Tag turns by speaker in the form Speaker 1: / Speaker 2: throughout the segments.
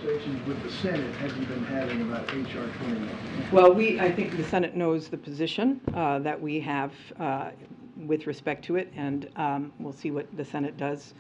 Speaker 1: conversations with the Senate have you been having about H.R. 21?
Speaker 2: Well, I think the Senate knows the position that we have with respect to it, and we'll see what the Senate does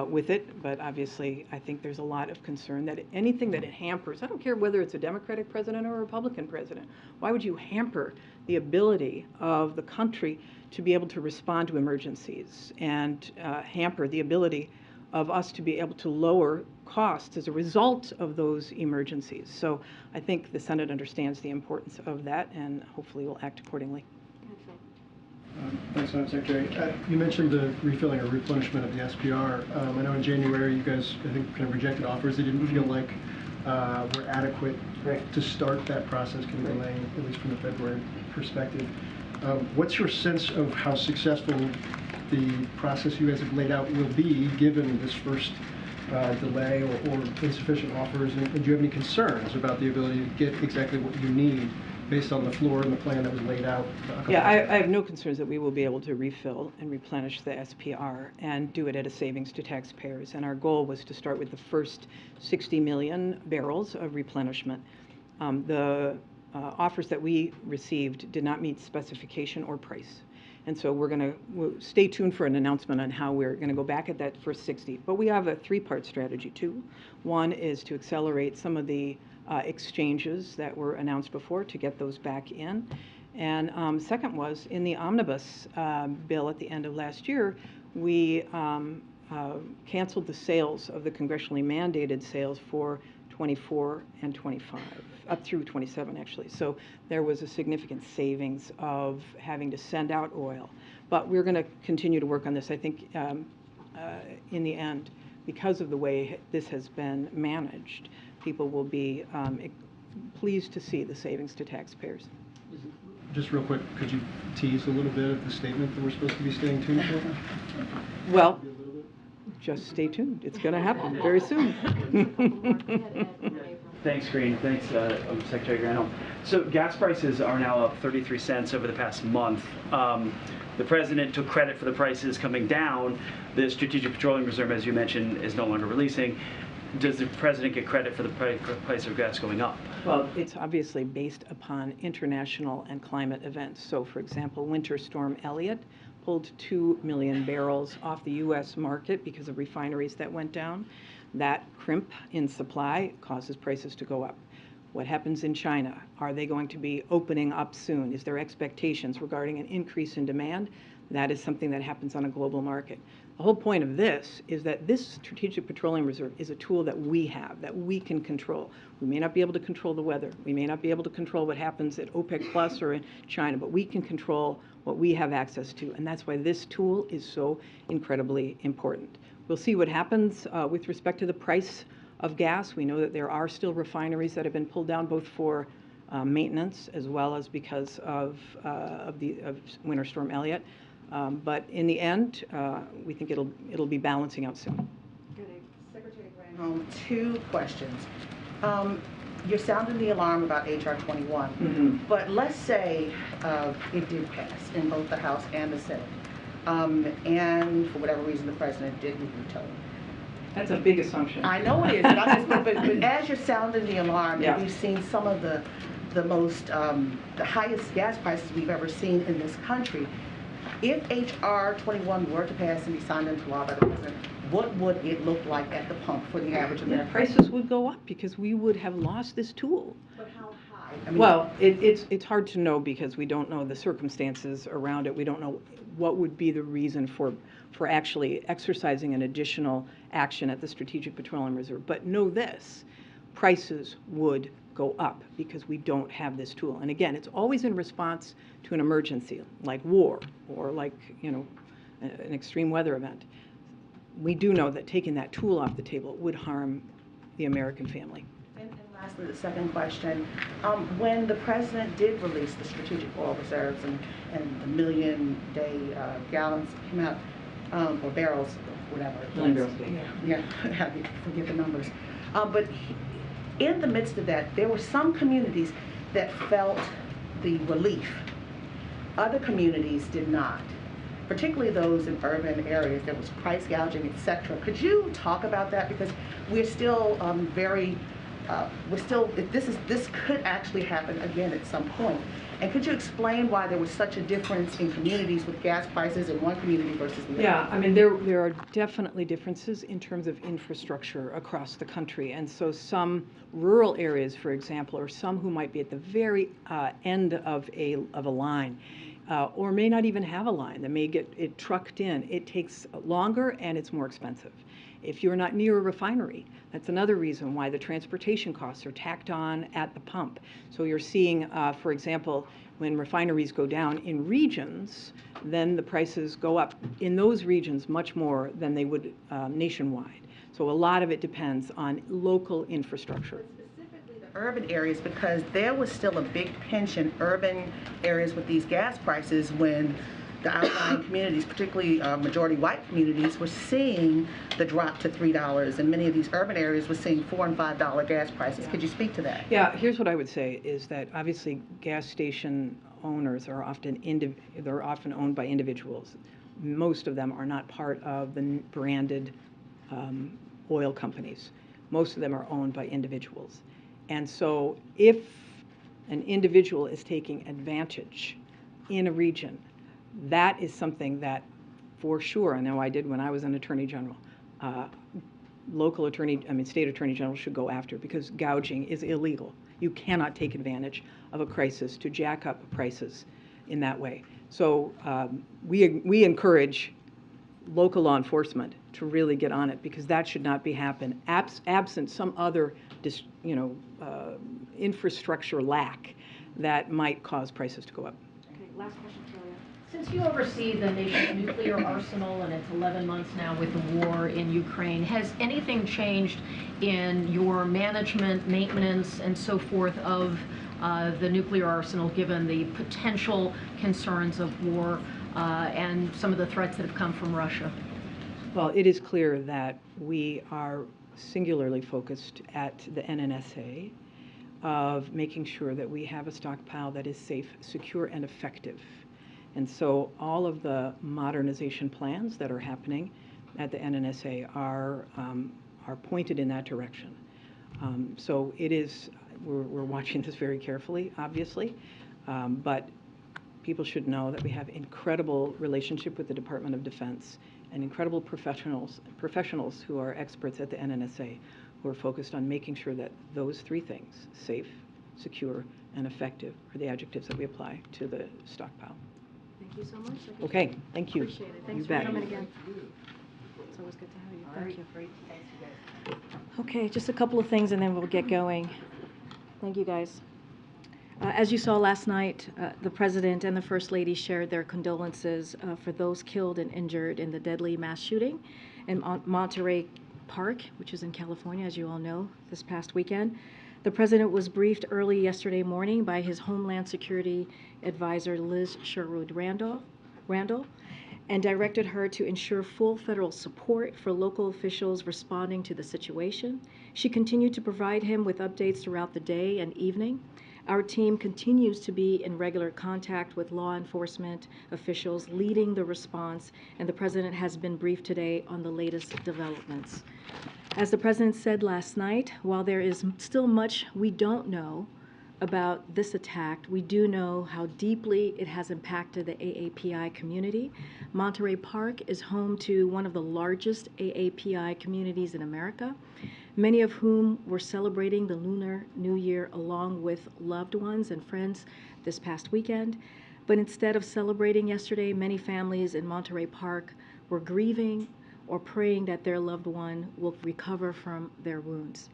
Speaker 2: with it. But obviously, I think there's a lot of concern that anything that it hampers, I don't care whether it's a Democratic president or a Republican president, why would you hamper the ability of the country to be able to respond to emergencies and hamper the ability of us to be able to lower costs as a result of those emergencies? So I think the Senate understands the importance of that and hopefully will act accordingly.
Speaker 3: Thanks, Madam Secretary. You mentioned the refilling or replenishment of the SPR. I know in January you guys, I think, kind of rejected offers that didn't feel like were adequate to start that process, kind of delaying, at least from the February perspective. What's your sense of how successful the process you guys have laid out will be, given this first delay or insufficient offers? And do you have any concerns about the ability to get exactly what you need based on the floor and the plan that was laid out?
Speaker 2: Yeah, I have no concerns that we will be able to refill and replenish the SPR and do it at a savings to taxpayers. And our goal was to start with the first 60 million barrels of replenishment. The offers that we received did not meet specification or price. And so we'll stay tuned for an announcement on how we're going to go back at that first 60. But we have a three-part strategy, too. One is to accelerate some of the exchanges that were announced before to get those back in. And second was, in the omnibus bill at the end of last year, we canceled the sales of the congressionally mandated sales for 24 and 25, up through 27 actually. So there was a significant savings of having to send out oil. But we're going to continue to work on this. I think in the end, because of the way this has been managed, people will be pleased to see the savings to taxpayers.
Speaker 3: Just real quick, could you tease a little bit of the statement that we're supposed to be staying tuned for?
Speaker 2: Well, just stay tuned. It's going to happen very soon.
Speaker 4: Thanks, Karine. Thanks, Secretary Granholm. So gas prices are now up 33 cents over the past month. The president took credit for the prices coming down. The Strategic Petroleum Reserve, as you mentioned, is no longer releasing. Does the president get credit for the price of gas going up?
Speaker 2: Well, it's obviously based upon international and climate events. So, for example, Winter Storm Elliott pulled 2 million barrels off the U.S. market because of refineries that went down. That crimp in supply causes prices to go up. What happens in China? Are they going to be opening up soon? Is there expectations regarding an increase in demand? That is something that happens on a global market. The whole point of this is that this Strategic Petroleum Reserve is a tool that we have, that we can control. We may not be able to control the weather. We may not be able to control what happens at OPEC Plus or in China, but we can control what we have access to. And that's why this tool is so incredibly important. We'll see what happens with respect to the price of gas. We know that there are still refineries that have been pulled down, both for maintenance as well as because of Winter Storm Elliott. But in the end, we think it'll be balancing out soon.
Speaker 5: Secretary Granholm, 2 questions. You're sounding the alarm about H.R. 21, but let's say it did pass in both the House and the Senate, and for whatever reason the president didn't veto it.
Speaker 2: That's a big assumption.
Speaker 5: I know it is, but as you're sounding the alarm, and we've seen some of the highest gas prices we've ever seen in this country. If H.R. 21 were to pass and be signed into law by the president, what would it look like at the pump for the average American?
Speaker 2: Prices would go up because we would have lost this tool.
Speaker 5: But how high? I mean,
Speaker 2: well, it's hard to know because we don't know the circumstances around it. We don't know what would be the reason for actually exercising an additional action at the Strategic Petroleum Reserve. But know this, prices would go up because we don't have this tool. And again, it's always in response to an emergency like war or like, an extreme weather event. We do know that taking that tool off the table would harm the American family.
Speaker 5: And lastly, the second question, when the president did release the strategic oil reserves and the million-day gallons came out, or barrels, whatever.
Speaker 2: Million barrels a day.
Speaker 5: Yeah, forget the numbers. But in the midst of that, there were some communities that felt the relief. Other communities did not, particularly those in urban areas. There was price gouging, etc. Could you talk about that? Because we're still very this could actually happen again at some point. And could you explain why there was such a difference in communities with gas prices in one community versus the other?
Speaker 2: Yeah, I mean, there are definitely differences in terms of infrastructure across the country. And so some rural areas, for example, or some who might be at the very end of a line, or may not even have a line, that may get it trucked in, it takes longer and it's more expensive. If you're not near a refinery, that's another reason why the transportation costs are tacked on at the pump. So you're seeing, for example, when refineries go down in regions, then the prices go up in those regions much more than they would nationwide. So a lot of it depends on local infrastructure.
Speaker 5: Specifically the urban areas, because there was still a big pinch in urban areas with these gas prices when the outlying communities, particularly majority white communities, were seeing the drop to $3, and many of these urban areas were seeing $4 and $5 gas prices. Yeah. Could you speak to that?
Speaker 2: Yeah, here's what I would say is that obviously gas station owners are often owned by individuals. Most of them are not part of the branded oil companies. Most of them are owned by individuals. And so if an individual is taking advantage in a region, that is something that, for sure, I know I did when I was an attorney general, state attorney general should go after, because gouging is illegal. You cannot take advantage of a crisis to jack up prices in that way. So we encourage local law enforcement to really get on it, because that should not be happen absent some other infrastructure lack that might cause prices to go up.
Speaker 6: Okay, last question, Julia. Since you oversee the nation's nuclear arsenal, and it's 11 months now with the war in Ukraine, has anything changed in your management, maintenance, and so forth of the nuclear arsenal, given the potential concerns of war and some of the threats that have come from Russia?
Speaker 2: Well, it is clear that we are singularly focused at the NNSA of making sure that we have a stockpile that is safe, secure, and effective. And so all of the modernization plans that are happening at the NNSA are pointed in that direction. So it is, we're watching this very carefully, obviously, but people should know that we have incredible relationship with the Department of Defense and incredible professionals who are experts at the NNSA who are focused on making sure that those three things, safe, secure, and effective, are the adjectives that we apply to the stockpile.
Speaker 6: Thank you so much.
Speaker 2: Okay, thank you.
Speaker 6: Appreciate it. Thanks
Speaker 2: You
Speaker 6: for
Speaker 2: bet.
Speaker 6: coming again. It's always good to have you. Thank you.
Speaker 5: Great. Thanks, you guys.
Speaker 6: Okay, just a couple of things and then we'll get going. Thank you, guys. As you saw last night, the President and the First Lady shared their condolences for those killed and injured in the deadly mass shooting in Monterey Park, which is in California, as you all know, this past weekend. The President was briefed early yesterday morning by his Homeland Security Advisor, Liz Sherwood Randall, and directed her to ensure full federal support for local officials responding to the situation. She continued to provide him with updates throughout the day and evening. Our team continues to be in regular contact with law enforcement officials leading the response, and the President has been briefed today on the latest developments. As the President said last night, while there is still much we don't know about this attack, we do know how deeply it has impacted the AAPI community. Monterey Park is home to one of the largest AAPI communities in America, many of whom were celebrating the Lunar New Year along with loved ones and friends this past weekend. But instead of celebrating yesterday, many families in Monterey Park were grieving or praying that their loved one will recover from their wounds.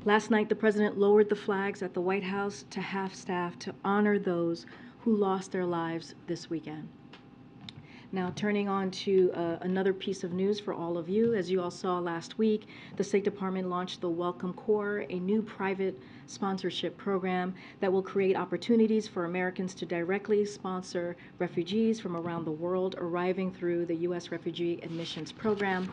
Speaker 6: Last night, the President lowered the flags at the White House to half-staff to honor those who lost their lives this weekend. Now, turning on to another piece of news for all of you. As you all saw last week, the State Department launched the Welcome Corps, a new private sponsorship program that will create opportunities for Americans to directly sponsor refugees from around the world arriving through the U.S. Refugee Admissions Program.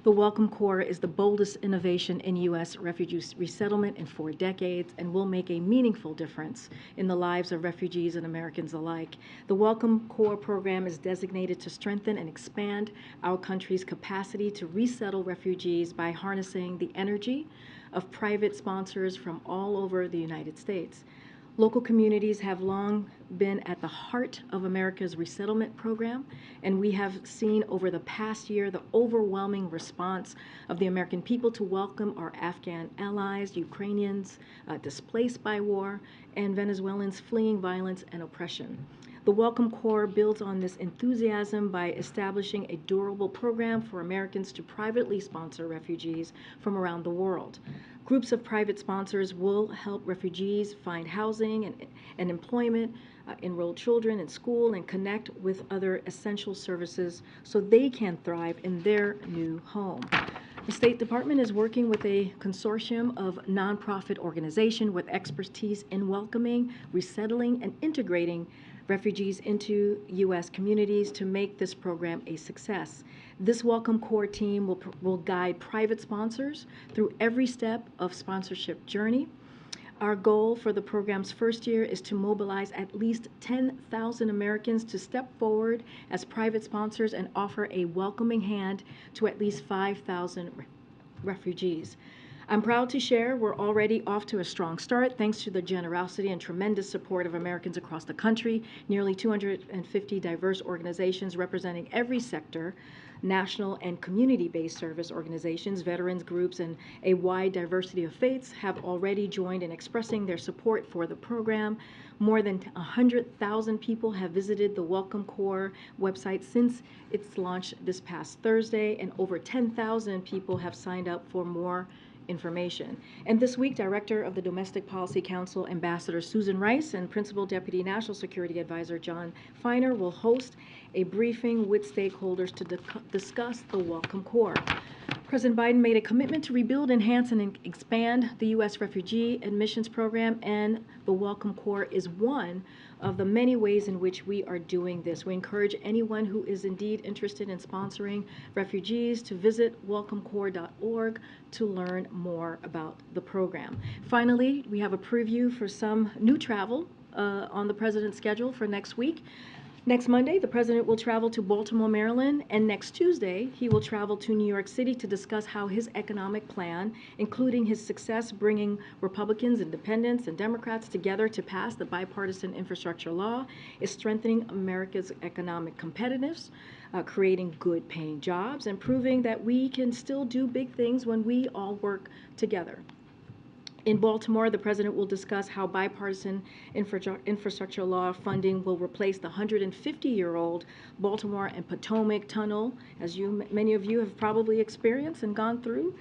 Speaker 6: The Welcome Corps is the boldest innovation in U.S. refugee resettlement in 4 decades and will make a meaningful difference in the lives of refugees and Americans alike. The Welcome Corps program is designated to strengthen and expand our country's capacity to resettle refugees by harnessing the energy of private sponsors from all over the United States. Local communities have long been at the heart of America's resettlement program, and we have seen over the past year the overwhelming response of the American people to welcome our Afghan allies, Ukrainians displaced by war, and Venezuelans fleeing violence and oppression. The Welcome Corps builds on this enthusiasm by establishing a durable program for Americans to privately sponsor refugees from around the world. Groups of private sponsors will help refugees find housing and employment, enroll children in school, and connect with other essential services so they can thrive in their new home. The State Department is working with a consortium of nonprofit organizations with expertise in welcoming, resettling, and integrating refugees into U.S. communities to make this program a success. This Welcome Corps team will guide private sponsors through every step of sponsorship journey. Our goal for the program's first year is to mobilize at least 10,000 Americans to step forward as private sponsors and offer a welcoming hand to at least 5,000 refugees. I'm proud to share we're already off to a strong start thanks to the generosity and tremendous support of Americans across the country, nearly 250 diverse organizations representing every sector, national and community-based service organizations, veterans groups, and a wide diversity of faiths have already joined in expressing their support for the program. More than 100,000 people have visited the Welcome Corps website since its launch this past Thursday, and over 10,000 people have signed up for more information. And this week, Director of the Domestic Policy Council, Ambassador Susan Rice, and Principal Deputy National Security Advisor John Feiner will host a briefing with stakeholders to discuss the Welcome Corps. President Biden made a commitment to rebuild, enhance, and expand the U.S. refugee admissions program, and the Welcome Corps is one of the many ways in which we are doing this. We encourage anyone who is indeed interested in sponsoring refugees to visit welcomecorps.org to learn more about the program. Finally, we have a preview for some new travel on the President's schedule for next week. Next Monday, the President will travel to Baltimore, Maryland, and next Tuesday, he will travel to New York City to discuss how his economic plan, including his success bringing Republicans, Independents, and Democrats together to pass the bipartisan infrastructure law, is strengthening America's economic competitiveness, creating good-paying jobs, and proving that we can still do big things when we all work together. In Baltimore, the President will discuss how bipartisan infrastructure law funding will replace the 150-year-old Baltimore and Potomac Tunnel, as many of you have probably experienced and gone through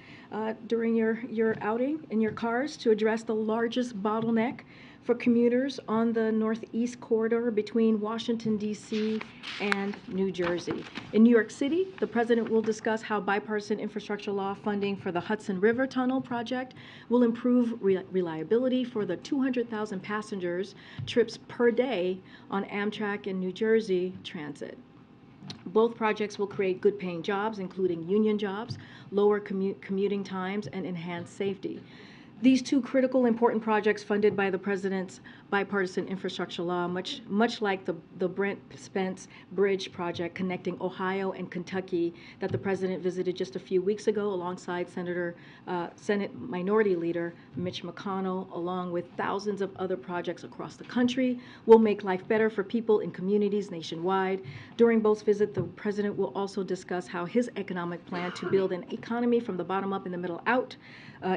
Speaker 6: during your outing in your cars, to address the largest bottleneck for commuters on the Northeast Corridor between Washington, D.C. and New Jersey. In New York City, the President will discuss how bipartisan infrastructure law funding for the Hudson River Tunnel project will improve reliability for the 200,000 passengers trips per day on Amtrak and New Jersey Transit. Both projects will create good-paying jobs, including union jobs, lower commuting times, and enhanced safety. These two critical, important projects funded by the President's bipartisan infrastructure law, much like the Brent Spence Bridge project connecting Ohio and Kentucky that the President visited just a few weeks ago alongside Senate Minority Leader Mitch McConnell, along with thousands of other projects across the country, will make life better for people in communities nationwide. During both visits, the President will also discuss how his economic plan to build an economy from the bottom up and the middle out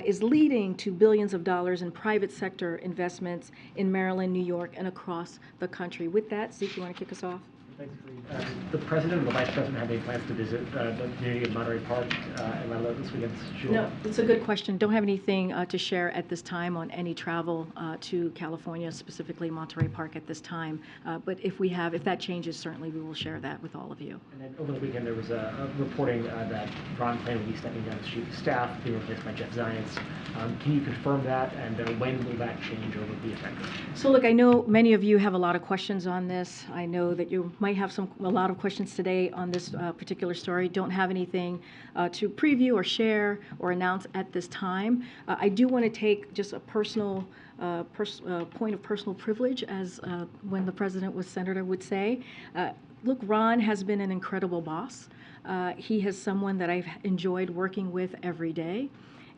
Speaker 6: is leading to billions of dollars in private sector investments in Maryland, New York, and across the country. With that, Zeke, you want to kick us off?
Speaker 7: Thanks, Karine. The President and the Vice President have any plans to visit the community of Monterey Park and Rehoboth this weekend? Sure.
Speaker 6: No, it's a good question. Don't have anything to share at this time on any travel to California, specifically Monterey Park at this time. But if that changes, certainly we will share that with all of you.
Speaker 7: And then over the weekend, there was a reporting that Ron Klain will be stepping down as Chief of Staff, being replaced by Jeff Zients. Can you confirm that, and when will that change over be effective?
Speaker 6: So look, I know many of you have a lot of questions on this. I know that you might have a lot of questions today on this particular story. Don't have anything to preview or share or announce at this time. I do want to take just a personal point of personal privilege, as when the President was senator would say. Look, Ron has been an incredible boss. He is someone that I've enjoyed working with every day.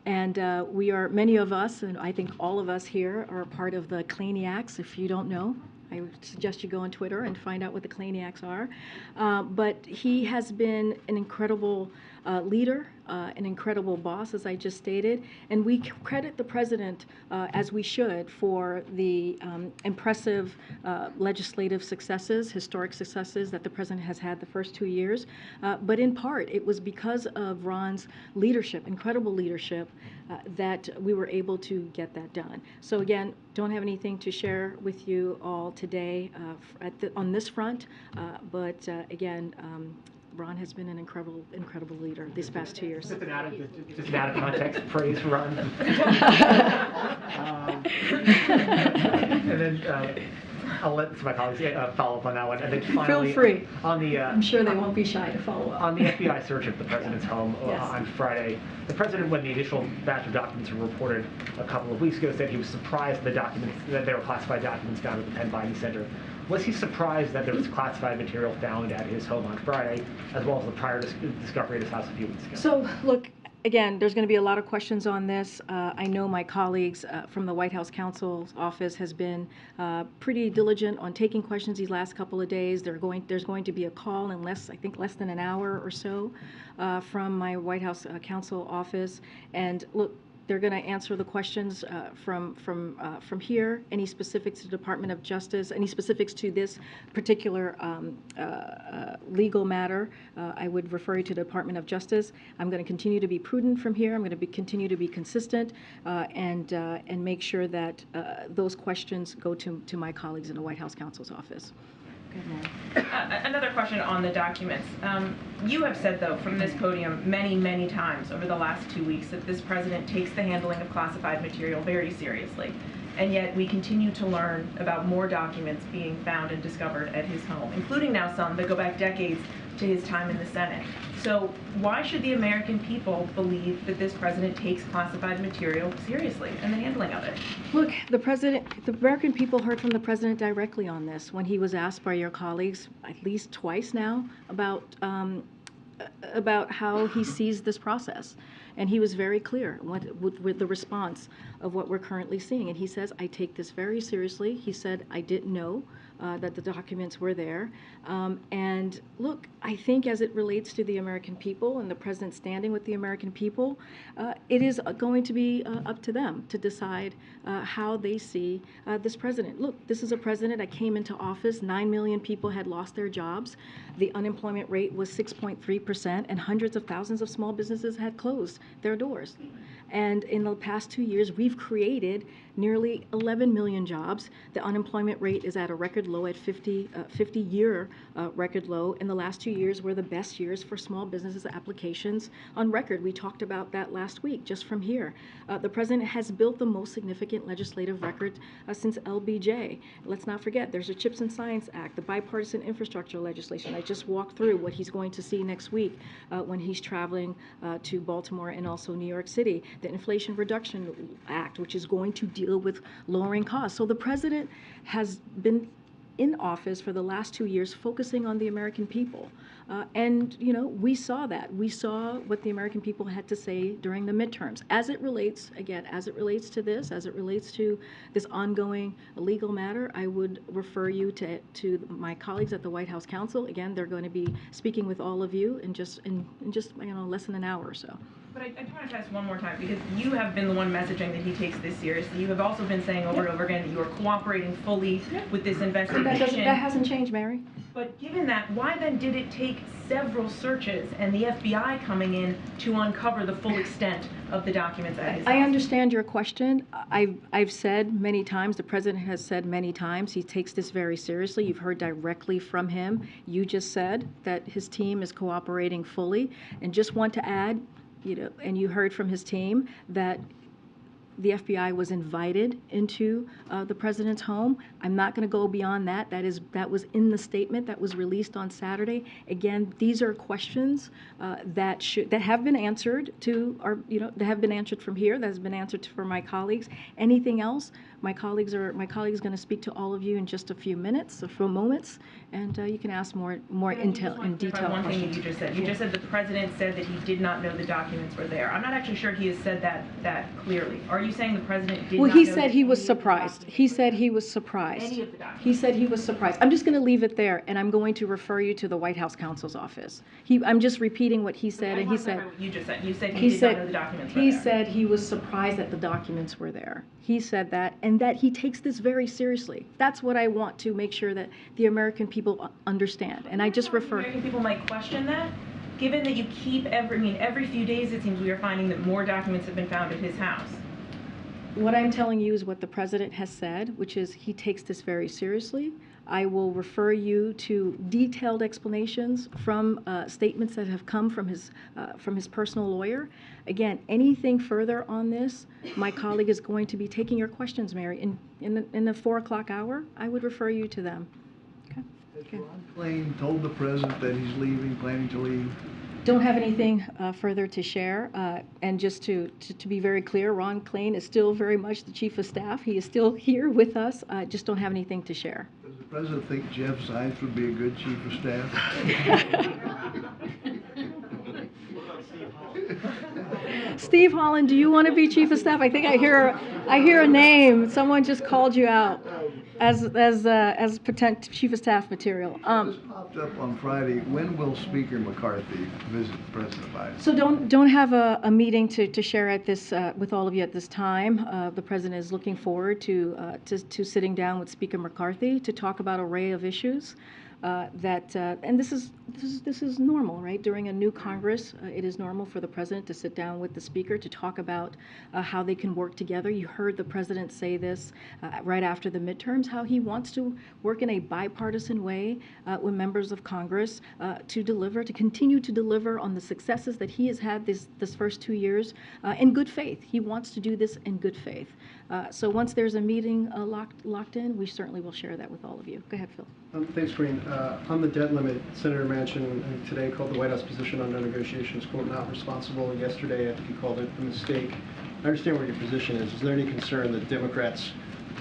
Speaker 6: And we are, many of us, and I think all of us here, are part of the Claniacs. If you don't know, I would suggest you go on Twitter and find out what the Claniacs are. But he has been an incredible leader, an incredible boss, as I just stated, and we credit the president, as we should, for the impressive legislative successes, historic successes that the president has had the first 2 years. But in part, it was because of Ron's leadership, incredible leadership, that we were able to get that done. So again, don't have anything to share with you all today on this front, but again, Ron has been an incredible leader these past 2 years.
Speaker 7: Just an out of context praise for Ron. And then I'll let my colleagues follow up on that one. And then finally,
Speaker 6: Feel free.
Speaker 7: On the,
Speaker 6: I'm sure they won't be shy to follow up.
Speaker 7: On the FBI search of the president's home
Speaker 6: Yes.
Speaker 7: on Friday, the president, when the initial batch of documents were reported a couple of weeks ago, said he was surprised that there were classified documents found at the Penn Biden Center. Was he surprised that there was classified material found at his home on Friday, as well as the prior discovery at his house a few weeks ago?
Speaker 6: So, look, again, there's going to be a lot of questions on this. I know my colleagues from the White House counsel's office has been pretty diligent on taking questions these last couple of days. There's going to be a call in less than an hour or so from my White House counsel office. And look, they're going to answer the questions from here. Any specifics to the Department of Justice, any specifics to this particular legal matter, I would refer you to the Department of Justice. I'm going to continue to be prudent from here. I'm going to continue to be consistent and make sure that those questions go to my colleagues in the White House counsel's office.
Speaker 8: Another question on the documents. You have said, though, from this podium many, many times over the last 2 weeks that this president takes the handling of classified material very seriously. And yet we continue to learn about more documents being found and discovered at his home, including now some that go back decades to his time in the Senate. So why should the American people believe that this president takes classified material seriously and the handling of it?
Speaker 6: Look, the American people heard from the president directly on this when he was asked by your colleagues at least twice now about how he sees this process. And he was very clear with the response of what we're currently seeing. And he says, I take this very seriously. He said, I didn't know that the documents were there. And look, I think as it relates to the American people and the president standing with the American people, it is going to be up to them to decide how they see this president. Look, this is a president that came into office. 9 million people had lost their jobs. The unemployment rate was 6.3%, and hundreds of thousands of small businesses had closed their doors. And in the past 2 years, we've created nearly 11 million jobs. The unemployment rate is at a record low at 50-year record low. In the last 2 years were the best years for small businesses applications on record. We talked about that last week, just from here. The president has built the most significant legislative record since LBJ. Let's not forget, there's a CHIPS and Science Act, the bipartisan infrastructure legislation. I just walked through what he's going to see next week when he's traveling to Baltimore and also New York City. The Inflation Reduction Act, which is going to deal with lowering costs. So the president has been in office for the last 2 years focusing on the American people. And, you know, we saw that. We saw what the American people had to say during the midterms. As it relates, again, as it relates to this, as it relates to this ongoing legal matter, I would refer you to my colleagues at the White House Counsel. Again, they're going to be speaking with all of you in just less than an hour or so.
Speaker 8: But I do want to ask one more time, because you have been the one messaging that he takes this seriously. You have also been saying over and over again that you are cooperating fully with this investigation.
Speaker 6: That hasn't changed, Mary.
Speaker 8: But given that, why then did it take several searches and the FBI coming in to uncover the full extent of the documents at his house?
Speaker 6: I understand your question. I've said many times, the president has said many times, he takes this very seriously. You've heard directly from him. You just said that his team is cooperating fully. And just want to add, you know, and you heard from his team that The FBI was invited into the president's home. I'm not going to go beyond that. That was in the statement that was released on Saturday. Again, these are questions that have been answered that have been answered from here. That has been answered for my colleagues. Anything else? My colleague's going to speak to all of you in just a few minutes, a few moments, and you can ask more detailed
Speaker 8: One thing
Speaker 6: questions.
Speaker 8: that you just said. You just said the president said that he did not know the documents were there. I'm not actually sure he has said that clearly. Are you saying the president did
Speaker 6: Well,
Speaker 8: not
Speaker 6: he
Speaker 8: know
Speaker 6: said
Speaker 8: that
Speaker 6: he was
Speaker 8: any of the
Speaker 6: surprised.
Speaker 8: documents
Speaker 6: He
Speaker 8: were
Speaker 6: said
Speaker 8: there?
Speaker 6: he was surprised.
Speaker 8: Any of the documents?
Speaker 6: He said he was surprised. I'm just going to leave it there, and I'm going to refer you to the White House counsel's office. I'm just repeating what he said, and he said.
Speaker 8: What you just said. You said he did not know the documents were
Speaker 6: He
Speaker 8: there.
Speaker 6: said he was surprised that the documents were there. He said that, and that he takes this very seriously. That's what I want to make sure that the American people understand. And I just refer.
Speaker 8: American people might question that, given that you keep every few days it seems we are finding that more documents have been found at his house.
Speaker 6: What I'm telling you is what the president has said, which is he takes this very seriously. I will refer you to detailed explanations from statements that have come from his personal lawyer. Again, anything further on this, my colleague is going to be taking your questions, Mary. In the 4 o'clock hour, I would refer you to them. Okay.
Speaker 1: Has Ron Klain told the president that he's leaving, planning to leave?
Speaker 6: Don't have anything further to share. And just to be very clear, Ron Klain is still very much the chief of staff. He is still here with us. Just don't have anything to share.
Speaker 1: Does the president think Jeff Zients would be a good chief of staff?
Speaker 6: Steve Holland, do you want to be chief of staff? I think I hear a name. Someone just called you out as potential chief of staff material.
Speaker 1: This popped up on Friday. When will Speaker McCarthy visit President Biden?
Speaker 6: So don't have a meeting to share at this with all of you at this time. The president is looking forward to sitting down with Speaker McCarthy to talk about an array of issues. And this is normal, right? During a new Congress, it is normal for the president to sit down with the speaker to talk about how they can work together. You heard the president say this right after the midterms, how he wants to work in a bipartisan way with members of Congress to continue to deliver on the successes that he has had this first 2 years in good faith. He wants to do this in good faith. So once there's a meeting locked in, we certainly will share that with all of you. Go ahead, Phil.
Speaker 3: Thanks, Karine. On the debt limit, Senator Manchin today called the White House position on no negotiations, quote, not responsible. Yesterday, I think he called it a mistake. I understand where your position is. Is there any concern that Democrats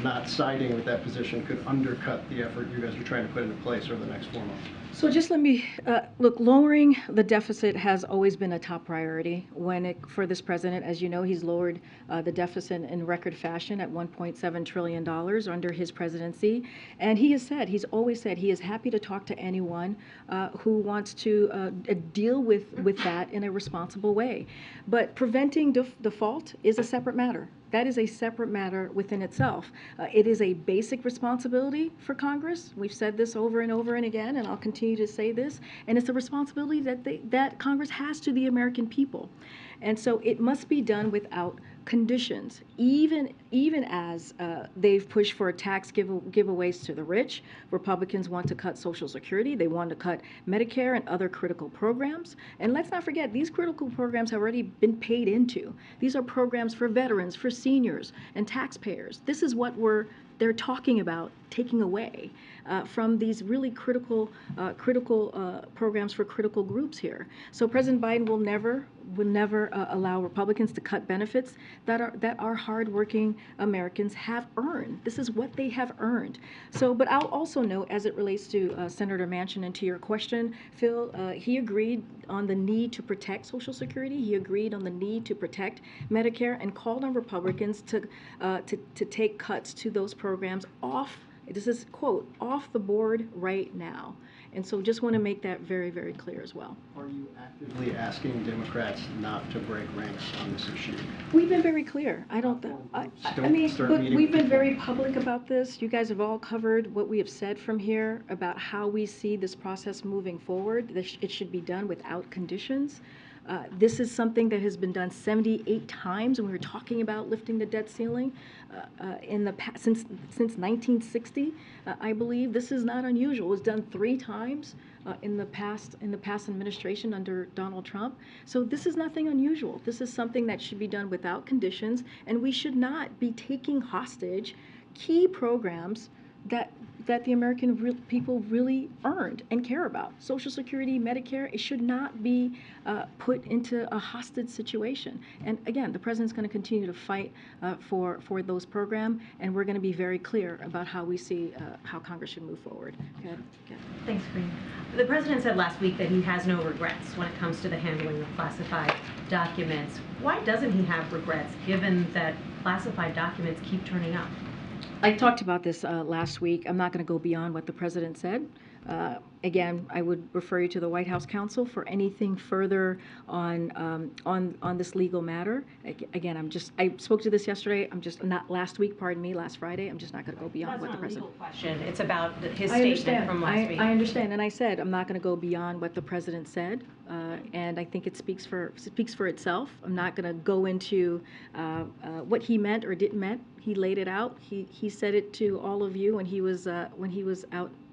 Speaker 3: not siding with that position could undercut the effort you guys are trying to put into place over the next 4 months?
Speaker 6: So just let me, look, lowering the deficit has always been a top priority for this president. As you know, he's lowered the deficit in record fashion at $1.7 trillion under his presidency. And he's always said he is happy to talk to anyone who wants to deal with that in a responsible way. But preventing default is a separate matter. That is a separate matter within itself. It is a basic responsibility for Congress. We've said this over and over and again, and I'll continue to say this. And it's a responsibility that Congress has to the American people. And so it must be done without conditions, even as they've pushed for tax giveaways to the rich. Republicans want to cut Social Security. They want to cut Medicare and other critical programs. And let's not forget, these critical programs have already been paid into. These are programs for veterans, for seniors, and taxpayers. This is what they're talking about taking away from these really critical programs for critical groups here. So President Biden will never allow Republicans to cut benefits that our hardworking Americans have earned. This is what they have earned. So, but I'll also note, as it relates to Senator Manchin and to your question, Phil, he agreed on the need to protect Social Security. He agreed on the need to protect Medicare and called on Republicans to take cuts to those programs off. This is, quote, off the board right now. And so just want to make that very, very clear as well.
Speaker 3: Are you actively asking Democrats not to break ranks on this issue?
Speaker 6: We've been very clear. I mean, but we've been very public about this. You guys have all covered what we have said from here about how we see this process moving forward. It should be done without conditions. This is something that has been done 78 times, and we were talking about lifting the debt ceiling since 1960, I believe. This is not unusual. It was done 3 times in the past administration under Donald Trump. So this is nothing unusual. This is something that should be done without conditions, and we should not be taking hostage key programs that the American people really earned and care about. Social Security, Medicare, it should not be put into a hostage situation. And again, the president's going to continue to fight for those programs, and we're going to be very clear about how we see how Congress should move forward. Okay.
Speaker 9: Thanks, Karine. The president said last week that he has no regrets when it comes to the handling of classified documents. Why doesn't he have regrets, given that classified documents keep turning up?
Speaker 6: I talked about this last week. I'm not going to go beyond what the president said. Again, I would refer you to the White House counsel for anything further on this legal matter. Again, I spoke to this yesterday. Last Friday. I'm just not going to go beyond what the president.
Speaker 9: That's not a legal question. It's about his statement from last week.
Speaker 6: I understand, and I said I'm not going to go beyond what the president said, and I think it speaks for itself. I'm not going to go into what he meant or didn't meant. He laid it out. He said it to all of you when he was out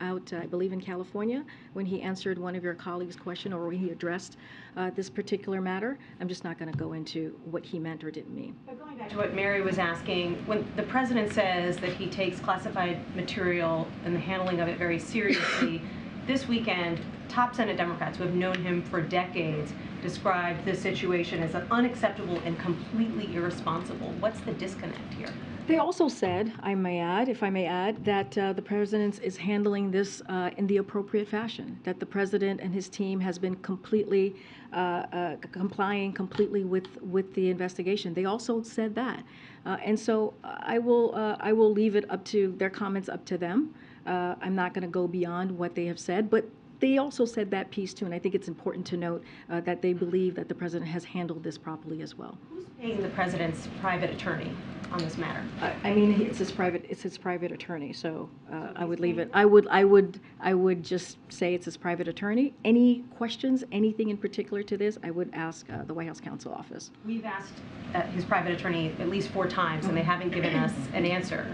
Speaker 6: I believe in California, when he answered one of your colleagues' question, or when he addressed this particular matter. I'm just not going to go into what he meant or didn't mean.
Speaker 9: But going back to what Mary was asking, when the president says that he takes classified material and the handling of it very seriously, this weekend, top Senate Democrats who have known him for decades described this situation as unacceptable and completely irresponsible. What's the disconnect here?
Speaker 6: They also said, if I may add, that the president is handling this in the appropriate fashion, that the president and his team has been completely complying completely with the investigation. They also said that. And so I will leave it up to their comments up to them. I'm not going to go beyond what they have said, but they also said that piece too, and I think it's important to note that they believe that the president has handled this properly as well.
Speaker 9: Who's paying the president's private attorney on this matter?
Speaker 6: I mean, it's his private attorney. So I would leave it. I would just say it's his private attorney. Any questions, anything in particular to this, I would ask the White House counsel office.
Speaker 9: We've asked his private attorney at least 4 times, and they haven't given us an answer.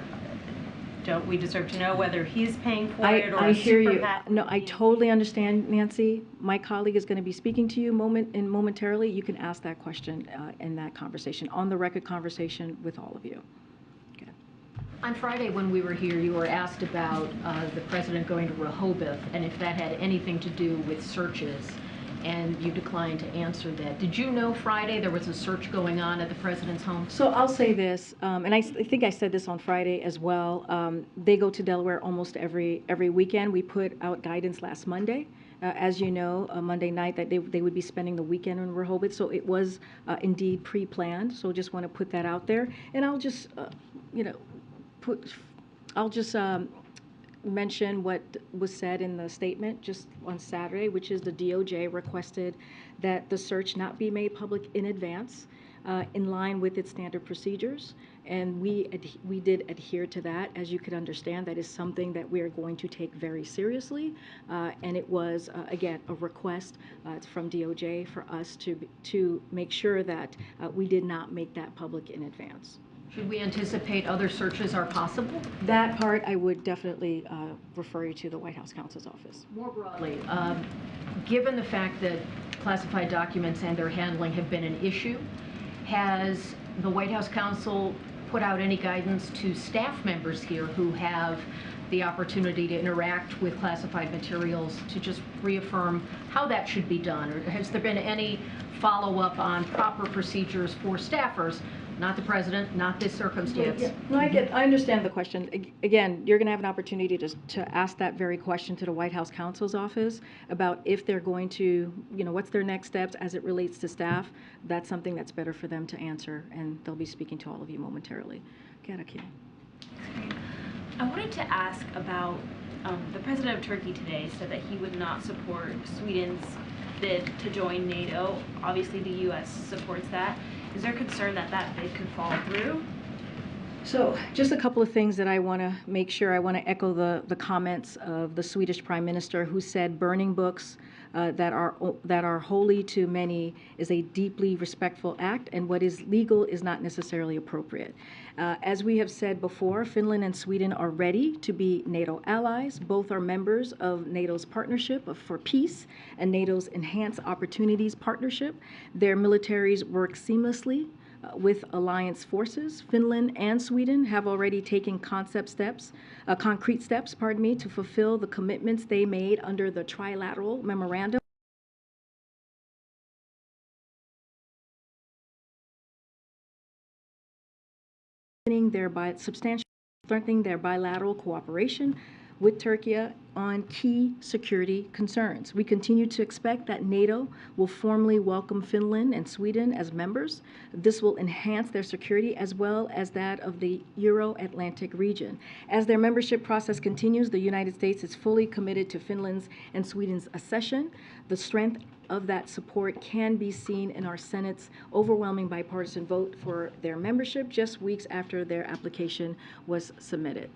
Speaker 9: Don't we deserve to know whether he's paying for it or
Speaker 6: I hear you.
Speaker 9: PAC?
Speaker 6: No, I totally understand, Nancy. My colleague is going to be speaking to you momentarily. You can ask that question in that conversation, on the record conversation with all of you. Okay.
Speaker 10: On Friday when we were here, you were asked about the president going to Rehoboth and if that had anything to do with searches, and you declined to answer that. Did you know Friday there was a search going on at the president's home?
Speaker 6: So I'll say this, and I think I said this on Friday as well. They go to Delaware almost every weekend. We put out guidance last Monday, as you know, Monday night, that they would be spending the weekend in Rehoboth. So it was indeed pre-planned. So just want to put that out there. And I'll just, mention what was said in the statement just on Saturday, which is the DOJ requested that the search not be made public in advance, in line with its standard procedures, and we did adhere to that. As you could understand, that is something that we are going to take very seriously, and it was again a request from DOJ for us to make sure that we did not make that public in advance.
Speaker 10: Should we anticipate other searches are possible?
Speaker 6: That part, I would definitely refer you to the White House counsel's office.
Speaker 10: More broadly, given the fact that classified documents and their handling have been an issue, has the White House counsel put out any guidance to staff members here who have the opportunity to interact with classified materials to just reaffirm how that should be done? Or has there been any follow-up on proper procedures for staffers? Not the president, not this circumstance.
Speaker 6: Yeah. No, I understand the question. Again, you're going to have an opportunity to ask that very question to the White House counsel's office about if they're going to, what's their next steps as it relates to staff. That's something that's better for them to answer, and they'll be speaking to all of you momentarily.
Speaker 11: I wanted to ask about the president of Turkey today said that he would not support Sweden's bid to join NATO. Obviously, the U.S. supports that. Is there concern that that bid could fall through?
Speaker 6: So just a couple of things that I want to make sure. I want to echo the comments of the Swedish Prime Minister, who said burning books that are holy to many is a deeply respectful act, and what is legal is not necessarily appropriate. As we have said before, Finland and Sweden are ready to be NATO allies. Both are members of NATO's Partnership for Peace and NATO's Enhanced Opportunities Partnership. Their militaries work seamlessly with alliance forces. Finland and Sweden have already taken concrete steps, to fulfill the commitments they made under the trilateral memorandum. Substantially strengthening their bilateral cooperation with Turkey on key security concerns. We continue to expect that NATO will formally welcome Finland and Sweden as members. This will enhance their security as well as that of the Euro-Atlantic region. As their membership process continues, the United States is fully committed to Finland's and Sweden's accession. The strength of that support can be seen in our Senate's overwhelming bipartisan vote for their membership just weeks after their application was submitted.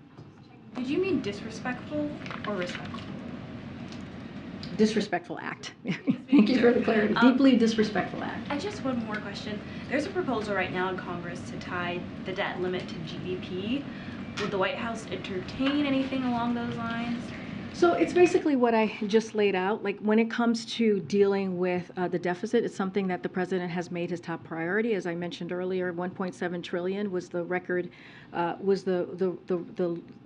Speaker 11: Did you mean disrespectful or respectful?
Speaker 6: Disrespectful act. Thank you for the clarity. Deeply disrespectful act.
Speaker 11: I just one more question. There's a proposal right now in Congress to tie the debt limit to GDP. Would the White House entertain anything along those lines?
Speaker 6: So it's basically what I just laid out. Like when it comes to dealing with the deficit, it's something that the president has made his top priority. As I mentioned earlier, 1.7 trillion was the record, the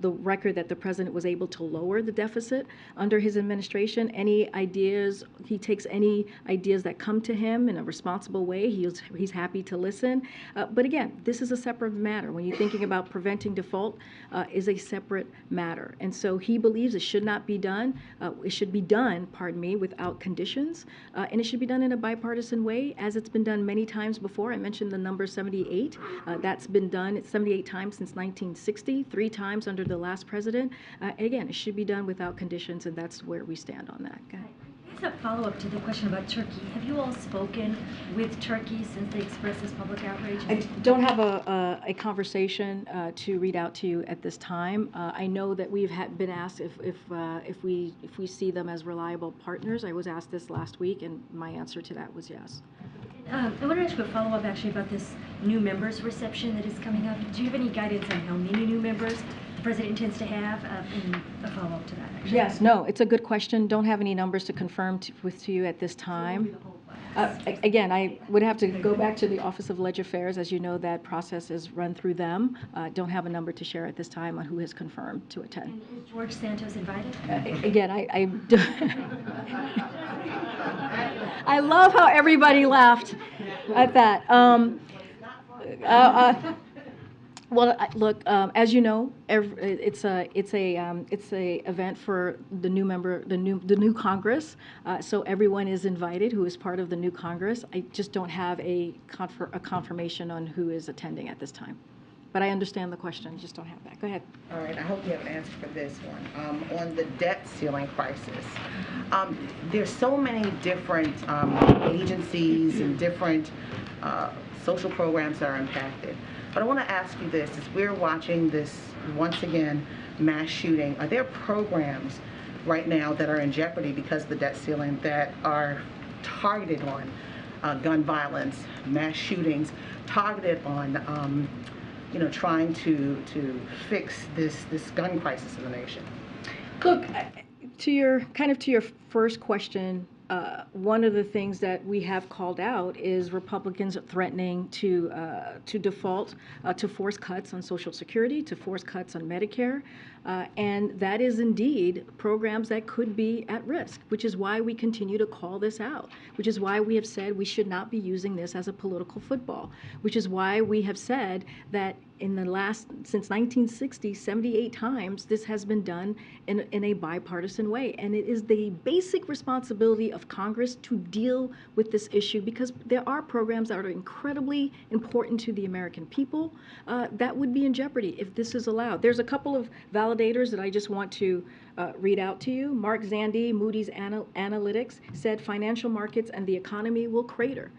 Speaker 6: record that the president was able to lower the deficit under his administration. Any ideas, he takes any ideas that come to him in a responsible way. He's happy to listen. But again, this is a separate matter. When you're thinking about preventing default, is a separate matter. And so he believes it should not be done. It should be done, without conditions. And it should be done in a bipartisan way, as it's been done many times before. I mentioned the number 78. That's been done 78 times since 1960, 3 times under the last president. Again, it should be done without conditions, and that's where we stand on that. Go ahead.
Speaker 12: As a follow-up to the question about Turkey, have you all spoken with Turkey since they expressed this public outrage?
Speaker 6: I don't have a conversation to read out to you at this time. I know that we've been asked if we see them as reliable partners. I was asked this last week, and my answer to that was yes.
Speaker 12: I want to ask you a follow-up actually about this new members reception that is coming up. Do you have any guidance on how many new members the president intends to have, and a follow-up to that? Actually?
Speaker 6: Yes, no, it's a good question. Don't have any numbers to confirm with you at this time. Again, I would have to go back to the Office of Ledger Affairs. As you know, that process is run through them. Don't have a number to share at this time on who has confirmed to attend.
Speaker 12: And is George Santos invited?
Speaker 6: Again, I love how everybody laughed at that. Well, look, as you know, it's a event for the new member, the new Congress. So everyone is invited who is part of the new Congress. I just don't have a confirmation on who is attending at this time. But I understand the question. Just don't have that. Go ahead.
Speaker 5: All right, I hope you have an answer for this one. On the debt ceiling crisis, there's so many different agencies and different social programs that are impacted. But I want to ask you this, as we're watching this, once again, mass shooting, are there programs right now that are in jeopardy because of the debt ceiling that are targeted on gun violence, mass shootings, targeted on trying to fix this gun crisis in the nation?
Speaker 6: Look, to your first question, one of the things that we have called out is Republicans threatening to default, to force cuts on Social Security, to force cuts on Medicare, and that is indeed programs that could be at risk, which is why we continue to call this out, which is why we have said we should not be using this as a political football, which is why we have said that since 1960, 78 times, this has been done in a bipartisan way. And it is the basic responsibility of Congress to deal with this issue, because there are programs that are incredibly important to the American people that would be in jeopardy if this is allowed. There's a couple of validators that I just want to read out to you. Mark Zandi, Moody's Analytics, said financial markets and the economy will crater.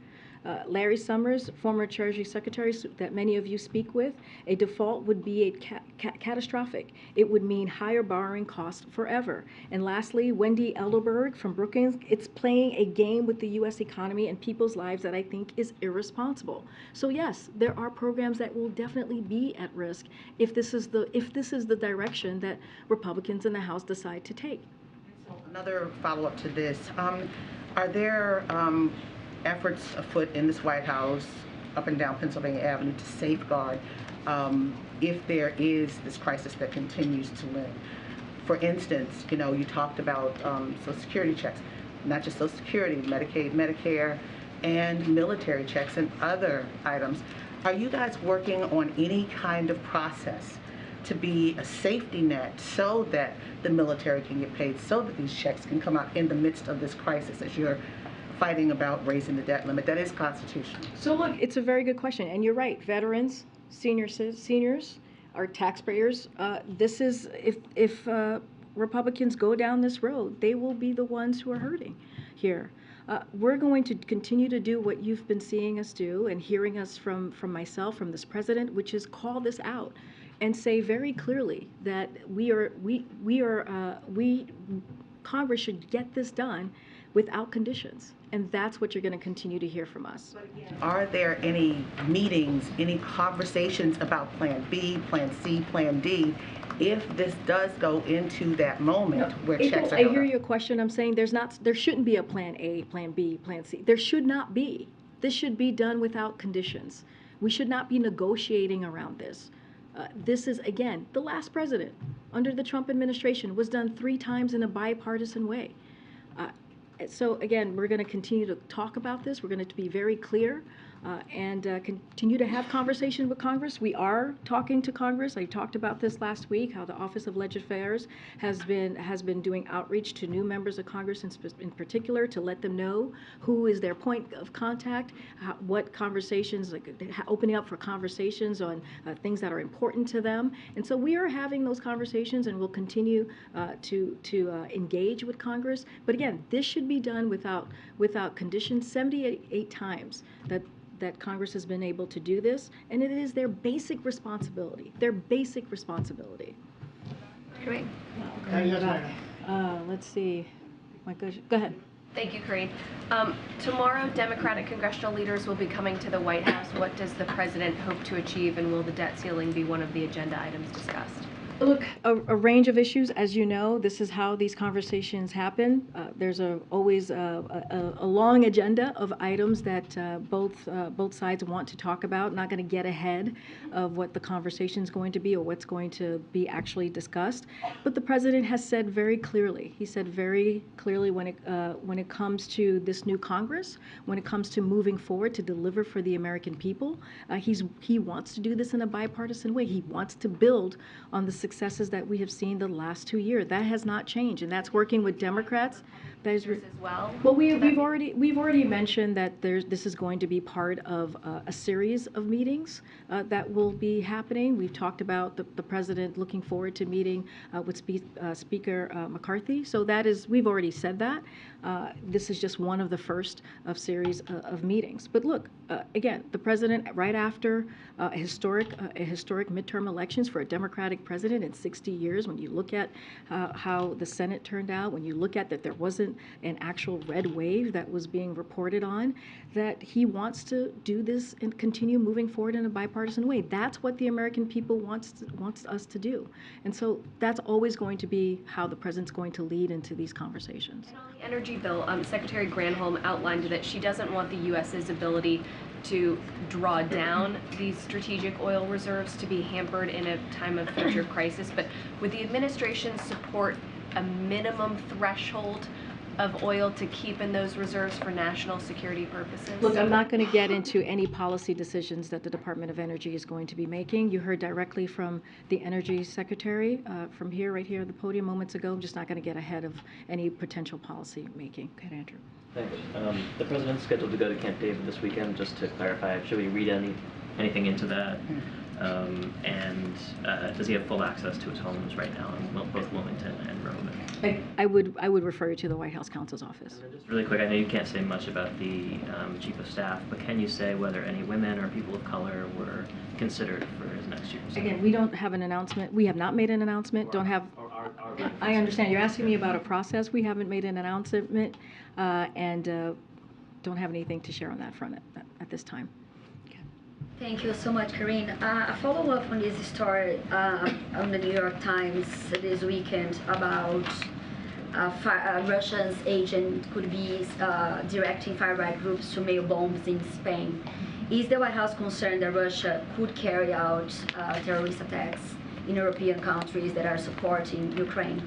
Speaker 6: Larry Summers, former Treasury Secretary that many of you speak with, a default would be catastrophic. It would mean higher borrowing costs forever. And lastly, Wendy Elderberg from Brookings, it's playing a game with the U.S. economy and people's lives that I think is irresponsible. So yes, there are programs that will definitely be at risk if this is the direction that Republicans in the House decide to take.
Speaker 5: Another follow-up to this. Are there efforts afoot in this White House, up and down Pennsylvania Avenue, to safeguard if there is this crisis that continues to live? For instance, you know, you talked about Social Security checks, not just Social Security, Medicaid, Medicare, and military checks and other items. Are you guys working on any kind of process to be a safety net so that the military can get paid, so that these checks can come out in the midst of this crisis as you're fighting about raising the debt limit? That is constitutional.
Speaker 6: So look, it's a very good question, and you're right. Veterans, seniors, our taxpayers. This is if Republicans go down this road, they will be the ones who are hurting here. We're going to continue to do what you've been seeing us do and hearing us from myself, from this president, which is call this out and say very clearly that Congress should get this done without conditions. And that's what you're going to continue to hear from us.
Speaker 5: Are there any meetings, any conversations about Plan B, Plan C, Plan D, if this does go into that moment where checks are
Speaker 6: I hear your question. I'm saying there shouldn't be a Plan A, Plan B, Plan C. There should not be. This should be done without conditions. We should not be negotiating around this. This is, again, the last president under the Trump administration was done 3 times in a bipartisan way. So again, we're going to continue to talk about this. We're going to be very clear and continue to have conversation with Congress. We are talking to Congress. I talked about this last week, how the Office of Legislative Affairs has been doing outreach to new members of Congress in particular to let them know who is their point of contact, what conversations, opening up for conversations on things that are important to them. And so we are having those conversations, and we'll continue to engage with Congress. But again, this should be done without conditions. 78 times that Congress has been able to do this, and it is their basic responsibility. Their basic responsibility.
Speaker 13: Great.
Speaker 6: Let's see. Go ahead.
Speaker 13: Thank you, Karine. Tomorrow, Democratic congressional leaders will be coming to the White House. What does the president hope to achieve, and will the debt ceiling be one of the agenda items discussed?
Speaker 6: Look, a range of issues. As you know, this is how these conversations happen. There's always a long agenda of items that both sides want to talk about. Not going to get ahead of what the conversation is going to be or what's going to be actually discussed. But the president has said very clearly. He said very clearly when it comes to this new Congress, when it comes to moving forward to deliver for the American people, he wants to do this in a bipartisan way. He wants to build on the successes that we have seen the last 2 years. That has not changed, and that's working with Democrats. That is
Speaker 13: as well.
Speaker 6: Well, we've already mentioned that this is going to be part of a series of meetings that will be happening. We've talked about the president looking forward to meeting with Speaker McCarthy. So we've already said that. This is just one of the first of series of meetings. But look, again, the president right after a historic midterm elections for a Democratic president in 60 years. When you look at how the Senate turned out, when you look at that there wasn't an actual red wave that was being reported on, that he wants to do this and continue moving forward in a bipartisan way. That's what the American people wants us to do. And so that's always going to be how the president's going to lead into these conversations.
Speaker 13: And on the energy bill, Secretary Granholm outlined that she doesn't want the U.S.'s ability to draw down these strategic oil reserves to be hampered in a time of future crisis. But would the administration support a minimum threshold of oil to keep in those reserves for national security purposes?
Speaker 6: Look, I'm not going to get into any policy decisions that the Department of Energy is going to be making. You heard directly from the Energy Secretary from right here at the podium moments ago. I'm just not going to get ahead of any potential policy making. Go ahead, Andrew.
Speaker 14: Thanks. The president's scheduled to go to Camp David this weekend. Just to clarify, should we read anything into that? And does he have full access to his homes right now in both Wilmington and Rehoboth?
Speaker 6: I would refer you to the White House counsel's office.
Speaker 14: And then just really quick, I know you can't say much about the chief of staff, but can you say whether any women or people of color were considered for his next chief of staff?
Speaker 6: Again, we don't have an announcement. We have not made an announcement. Don't have. I understand. You're asking me about a process. We haven't made an announcement, and don't have anything to share on that front at this time.
Speaker 15: Thank you so much, Karine. A follow-up on this story on the New York Times this weekend about Russia's agent could be directing far-right groups to mail bombs in Spain. Is the White House concerned that Russia could carry out terrorist attacks in European countries that are supporting Ukraine?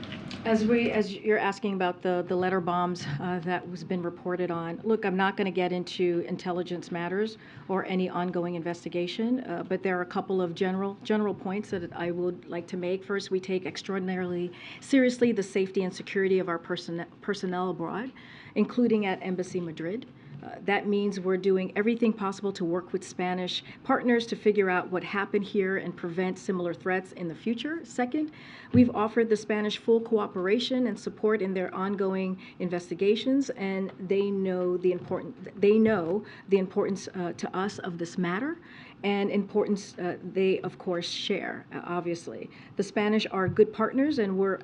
Speaker 6: As you're asking about the letter bombs that was been reported on, look, I'm not going to get into intelligence matters or any ongoing investigation, but there are a couple of general points that I would like to make. First, we take extraordinarily seriously the safety and security of our personnel abroad, including at Embassy Madrid. That means we're doing everything possible to work with Spanish partners to figure out what happened here and prevent similar threats in the future. Second, we've offered the Spanish full cooperation and support in their ongoing investigations, and they know the importance to us of this matter, and importance they of course share. Obviously, the Spanish are good partners, and we're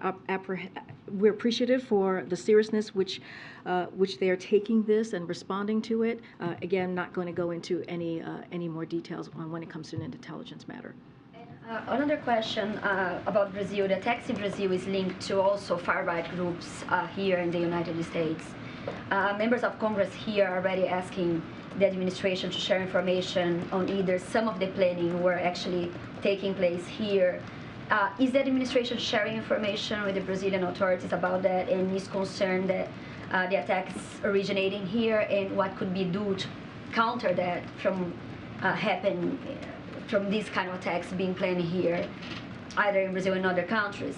Speaker 6: appreciative for the seriousness which they are taking this and responding to it. Again, not going to go into any more details on when it comes to an intelligence matter.
Speaker 15: Another question about Brazil. The attacks in Brazil is linked to also far-right groups here in the United States. Members of Congress here are already asking the administration to share information on either some of the planning were actually taking place here. Is the administration sharing information with the Brazilian authorities about that, and is concerned that the attacks originating here, and what could be done to counter that from happen from these kind of attacks being planned here, either in Brazil and other countries?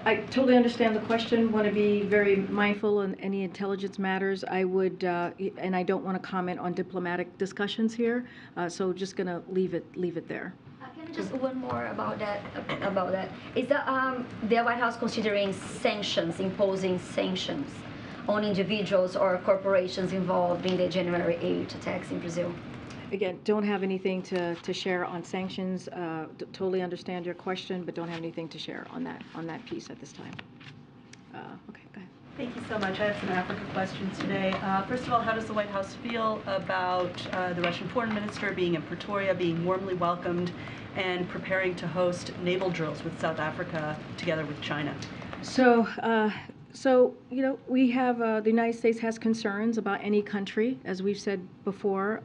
Speaker 6: I totally understand the question. Want to be very mindful on any intelligence matters. I would, and I don't want to comment on diplomatic discussions here. So just going to leave it there.
Speaker 15: Just one more about that. Is the White House considering sanctions, imposing sanctions on individuals or corporations involved in the January 8 attacks in Brazil?
Speaker 6: Again, don't have anything to share on sanctions. Totally understand your question, but don't have anything to share on that piece at this time. Okay, go ahead.
Speaker 16: Thank you so much. I have some Africa questions today. First of all, how does the White House feel about the Russian foreign minister being in Pretoria, being warmly welcomed, and preparing to host naval drills with South Africa together with China?
Speaker 6: So you know, we have the United States has concerns about any country, as we've said before,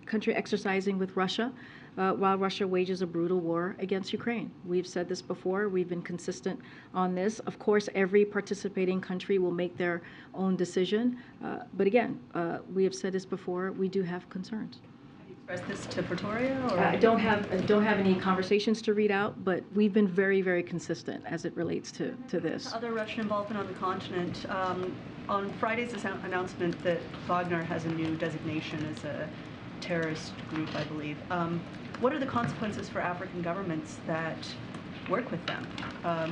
Speaker 6: country exercising with Russia while Russia wages a brutal war against Ukraine. We've said this before. We've been consistent on this. Of course, every participating country will make their own decision. But again, we have said this before. We do have concerns.
Speaker 16: Have you expressed this to Pretoria? Or?
Speaker 6: I don't have any conversations to read out, but we've been very, very consistent as it relates to this.
Speaker 16: Other Russian involvement on the continent. On Friday's announcement that Wagner has a new designation as a terrorist group, I believe. What are the consequences for African governments that work with them?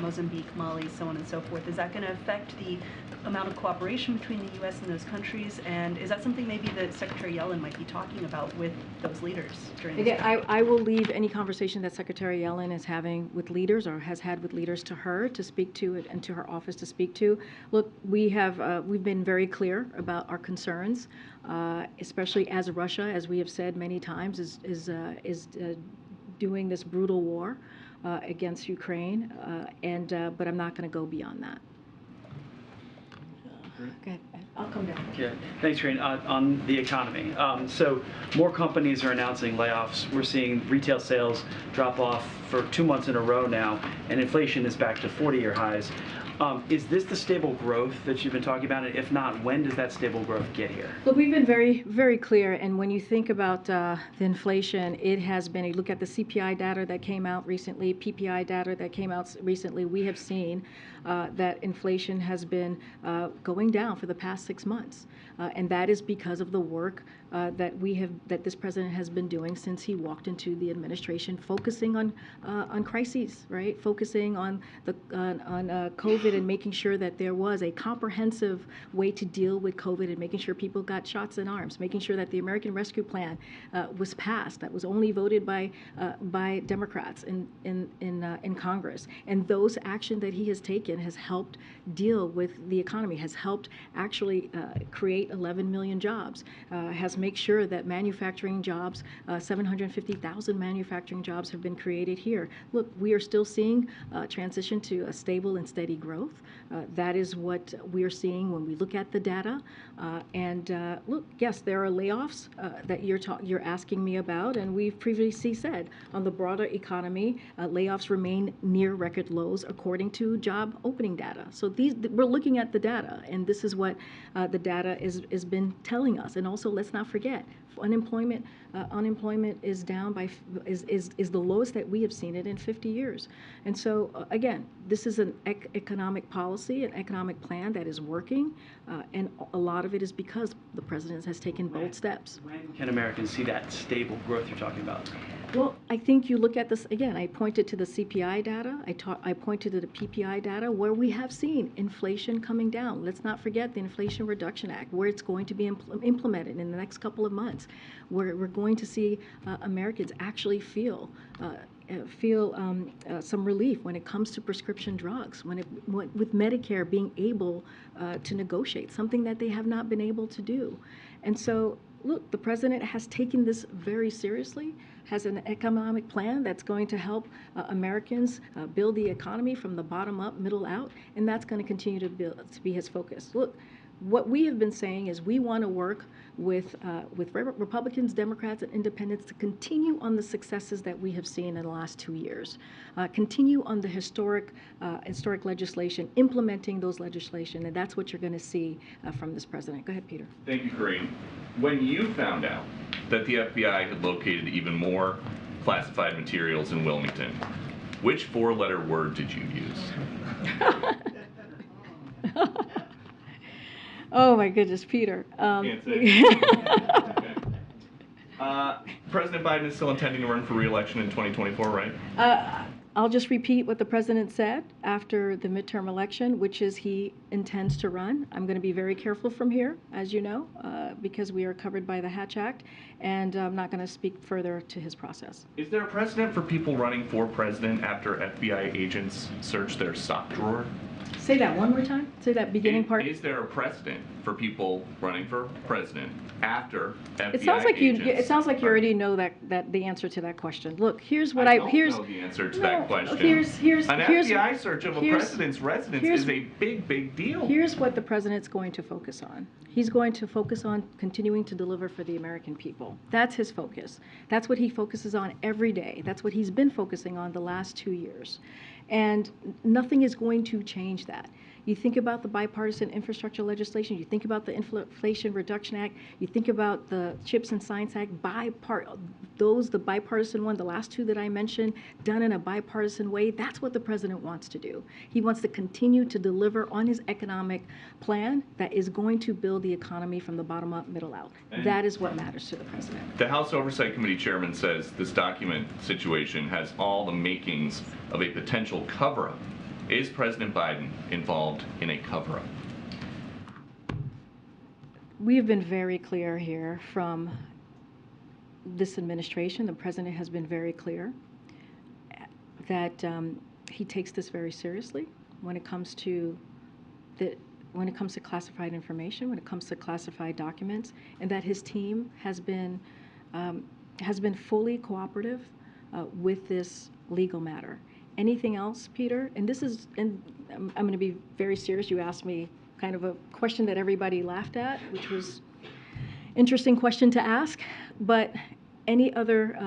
Speaker 16: Mozambique, Mali, so on and so forth. Is that going to affect the amount of cooperation between the U.S. and those countries? And is that something maybe that Secretary Yellen might be talking about with those leaders during this time?
Speaker 6: Again, I will leave any conversation that Secretary Yellen is having with leaders or has had with leaders to her to speak to it and to her office to speak to. Look, we've been very clear about our concerns, especially as Russia, as we have said many times, is doing this brutal war against Ukraine, but I'm not going to go beyond that. Okay, I'll come down.
Speaker 4: Yeah, thanks, Karine. On the economy, so more companies are announcing layoffs. We're seeing retail sales drop off for 2 months in a row now, and inflation is back to 40-year highs. Is this the stable growth that you've been talking about? And if not, when does that stable growth get here?
Speaker 6: Look, we've been very, very clear. And when you think about the inflation, it has been, you look at the CPI data that came out recently, PPI data that came out recently, we have seen that inflation has been going down for the past 6 months. And that is because of the work that this president has been doing since he walked into the administration, focusing on crises, right? Focusing on COVID and making sure that there was a comprehensive way to deal with COVID and making sure people got shots in arms, making sure that the American Rescue Plan was passed. That was only voted by Democrats in Congress. And those action that he has taken has helped deal with the economy, has helped actually create 11 million jobs, has made sure that manufacturing jobs, 750,000 manufacturing jobs have been created here. Look, we are still seeing transition to a stable and steady growth. That is what we are seeing when we look at the data. Look, yes, there are layoffs that you're asking me about, and we've previously said on the broader economy, layoffs remain near record lows according to job opening data. So we're looking at the data, and this is what the data has been telling us. And also, let's not forget, unemployment is down by is the lowest that we have seen it in 50 years. And so again, this is an economic policy, an economic plan that is working, and a lot of it is because the president has taken bold steps.
Speaker 4: When can Americans see that stable growth you're talking about?
Speaker 6: Well, I think you look at this, again, I pointed to the CPI data, I pointed to the PPI data, where we have seen inflation coming down. Let's not forget the Inflation Reduction Act, where it's going to be implemented in the next couple of months, where we're going to see Americans actually feel some relief when it comes to prescription drugs, with Medicare being able to negotiate, something that they have not been able to do. And so, look, the president has taken this very seriously, has an economic plan that's going to help Americans build the economy from the bottom up, middle out, and that's going to continue to be his focus. Look, what we have been saying is we want to work with Republicans, Democrats, and independents to continue on the successes that we have seen in the last 2 years, continue on the historic legislation, implementing those legislation, and that's what you're going to see from this president. Go ahead, Peter.
Speaker 17: Thank you, Karine. When you found out that the FBI had located even more classified materials in Wilmington, which four-letter word did you use?
Speaker 6: Oh my goodness, Peter.
Speaker 17: Can't say. Okay. President Biden is still intending to run for re-election in 2024, right?
Speaker 6: I'll just repeat what the president said after the midterm election, which is he intends to run. I'm going to be very careful from here, as you know, because we are covered by the Hatch Act, and I'm not going to speak further to his process.
Speaker 17: Is there a precedent for people running for president after FBI agents search their sock drawer?
Speaker 6: Say that one more time. Say that beginning part.
Speaker 17: Is there a precedent for people running for president after FBI
Speaker 6: It sounds like
Speaker 17: agents?
Speaker 6: It sounds like you already know that the answer to that question. Look, here's what
Speaker 17: I don't know the answer to that question. An FBI search of a president's residence is a big deal.
Speaker 6: Here's what the president's going to focus on. He's going to focus on continuing to deliver for the American people. That's his focus. That's what he focuses on every day. That's what he's been focusing on the last 2 years. And nothing is going to change that. You think about the bipartisan infrastructure legislation, you think about the Inflation Reduction Act, you think about the CHIPS and Science Act, the bipartisan one, the last two that I mentioned, done in a bipartisan way. That's what the president wants to do. He wants to continue to deliver on his economic plan that is going to build the economy from the bottom up, middle out. And that is what matters to the president.
Speaker 17: The House Oversight Committee chairman says this document situation has all the makings of a potential cover-up. Is President Biden involved in a cover-up?
Speaker 6: We have been very clear here from this administration. The president has been very clear that he takes this very seriously when it comes to classified information, when it comes to classified documents, and that his team has been fully cooperative with this legal matter. Anything else, Peter? And I'm going to be very serious. You asked me kind of a question that everybody laughed at, which was interesting question to ask. But any other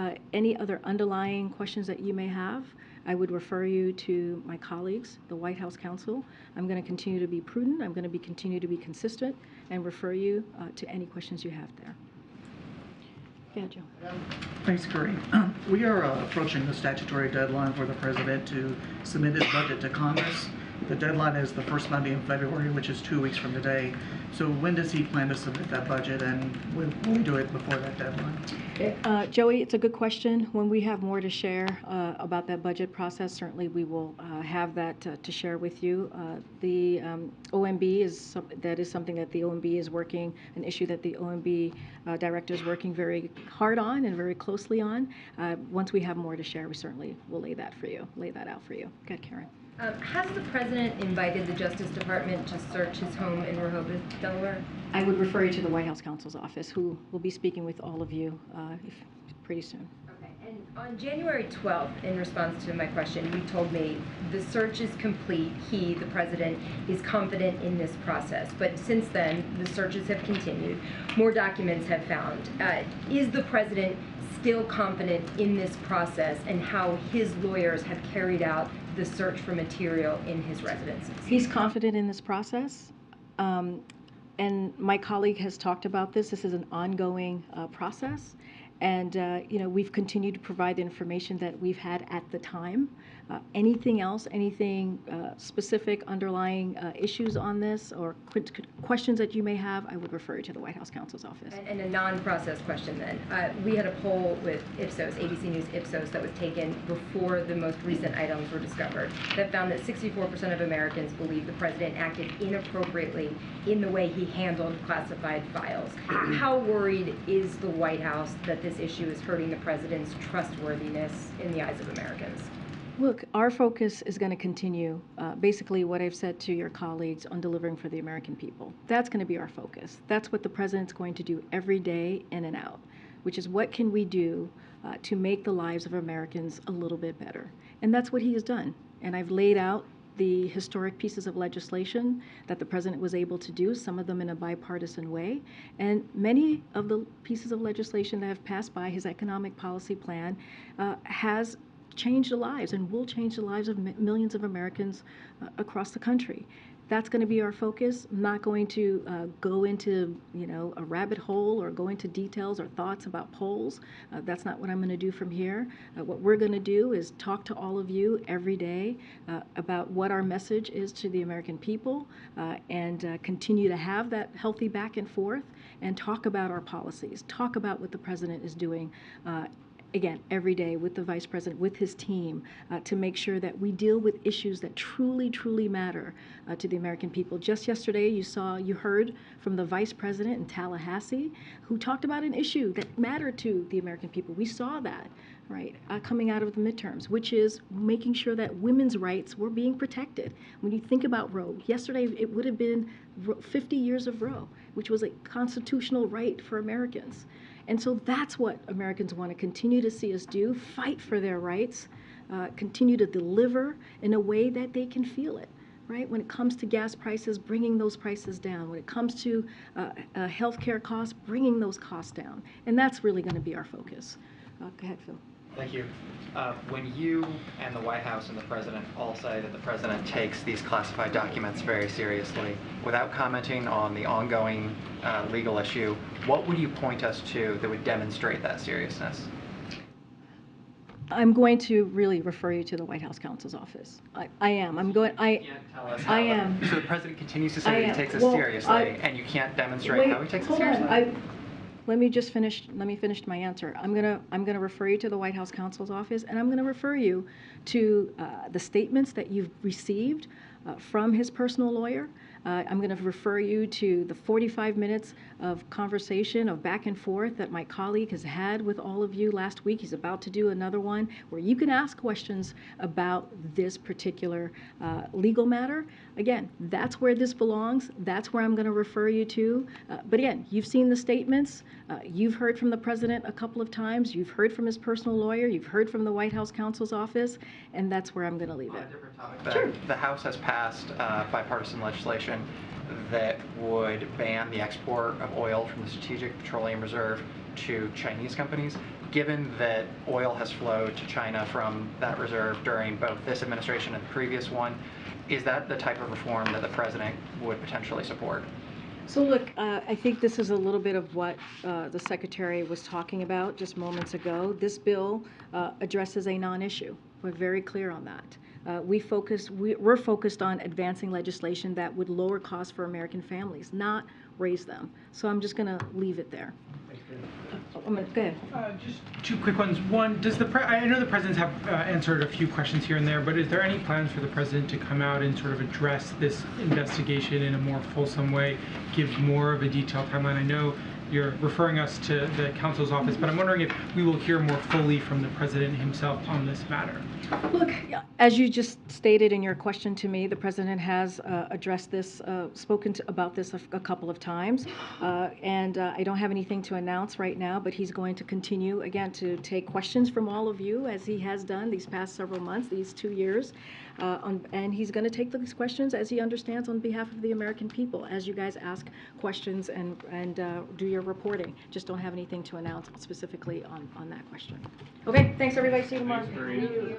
Speaker 6: underlying questions that you may have, I would refer you to my colleagues, the White House counsel. I'm going to continue to be prudent. I'm going to continue to be consistent and refer you to any questions you have there. Yeah, Joe.
Speaker 18: Thanks, Karine. We are approaching the statutory deadline for the president to submit his budget to Congress. The deadline is the first Monday in February, which is 2 weeks from today. So when does he plan to submit that budget, and will we do it before that deadline?
Speaker 6: Joey, it's a good question. When we have more to share about that budget process, certainly we will have that to share with you. The OMB is something that the OMB is working, an issue that the OMB director is working very hard on and very closely on. Once we have more to share, we certainly will lay that out for you. Go ahead, Karen.
Speaker 19: Has the president invited the Justice Department to search his home in Rehoboth, Delaware?
Speaker 6: I would refer you to the White House counsel's office, who will be speaking with all of you pretty soon.
Speaker 19: Okay, and on January 12th, in response to my question, you told me the search is complete. He, the president, is confident in this process. But since then, the searches have continued. More documents have found. Is the president still confident in this process and how his lawyers have carried out the search for material in his residences?
Speaker 6: He's confident in this process, and my colleague has talked about this. This is an ongoing process, and we've continued to provide the information that we've had at the time. Anything else, anything specific underlying issues on this or questions that you may have, I would refer you to the White House counsel's office.
Speaker 19: And a non-process question then. We had a poll with Ipsos, ABC News Ipsos, that was taken before the most recent items were discovered that found that 64% of Americans believe the president acted inappropriately in the way he handled classified files. How worried is the White House that this issue is hurting the president's trustworthiness in the eyes of Americans?
Speaker 6: Look, our focus is going to continue, basically what I've said to your colleagues, on delivering for the American people. That's going to be our focus. That's what the president's going to do every day in and out, which is what can we do to make the lives of Americans a little bit better. And that's what he has done. And I've laid out the historic pieces of legislation that the president was able to do, some of them in a bipartisan way. And many of the pieces of legislation that have passed by his economic policy plan has change the lives and will change the lives of millions of Americans across the country. That's going to be our focus. I'm not going to go into, a rabbit hole or go into details or thoughts about polls. That's not what I'm going to do from here. What we're going to do is talk to all of you every day about what our message is to the American people and continue to have that healthy back and forth and talk about our policies, talk about what the president is doing again, every day with the vice president, with his team, to make sure that we deal with issues that truly, truly matter to the American people. Just yesterday, you heard from the vice president in Tallahassee, who talked about an issue that mattered to the American people. We saw that, right, coming out of the midterms, which is making sure that women's rights were being protected. When you think about Roe, yesterday it would have been 50 years of Roe, which was a constitutional right for Americans. And so that's what Americans want to continue to see us do, fight for their rights, continue to deliver in a way that they can feel it, right? When it comes to gas prices, bringing those prices down. When it comes to healthcare costs, bringing those costs down. And that's really going to be our focus. Go ahead, Phil.
Speaker 20: Thank you. When you and the White House and the President all say that the President takes these classified documents very seriously, without commenting on the ongoing legal issue, what would you point us to that would demonstrate that seriousness?
Speaker 6: I'm going to really refer you to the White House counsel's office. I am. I'm going. I am.
Speaker 20: So the President continues to say that he takes it seriously, and you can't demonstrate how he takes it seriously?
Speaker 6: Let me just finish. Let me finish my answer. I'm gonna refer you to the White House counsel's office, and I'm gonna refer you to the statements that you've received from his personal lawyer. I'm going to refer you to the 45 minutes of conversation, of back and forth that my colleague has had with all of you last week. He's about to do another one where you can ask questions about this particular legal matter. Again, that's where this belongs. That's where I'm going to refer you to. But again, you've seen the statements. You've heard from the president a couple of times. You've heard from his personal lawyer. You've heard from the White House counsel's office. And that's where I'm going to leave it.
Speaker 20: Sure. The House has passed bipartisan legislation that would ban the export of oil from the Strategic Petroleum Reserve to Chinese companies. Given that oil has flowed to China from that reserve during both this administration and the previous one, is that the type of reform that the president would potentially support?
Speaker 6: So look, I think this is a little bit of what the Secretary was talking about just moments ago. This bill addresses a non-issue. We're very clear on that. We're focused on advancing legislation that would lower costs for American families, not raise them. So I'm just going to leave it there. Go ahead.
Speaker 21: Just two quick ones. One, does I know the presidents have answered a few questions here and there, but is there any plans for the president to come out and sort of address this investigation in a more fulsome way, give more of a detailed timeline? I know you're referring us to the counsel's office, but I'm wondering if we will hear more fully from the president himself on this matter.
Speaker 6: Look, as you just stated in your question to me, the president has addressed this, spoken about this a couple of times, and I don't have anything to announce right now, but he's going to continue, again, to take questions from all of you, as he has done these past several months, these 2 years, and he's going to take these questions as he understands on behalf of the American people, as you guys ask questions and do your reporting. Just don't have anything to announce specifically on that question. Okay, thanks everybody, see you tomorrow.
Speaker 21: Thanks, Karine.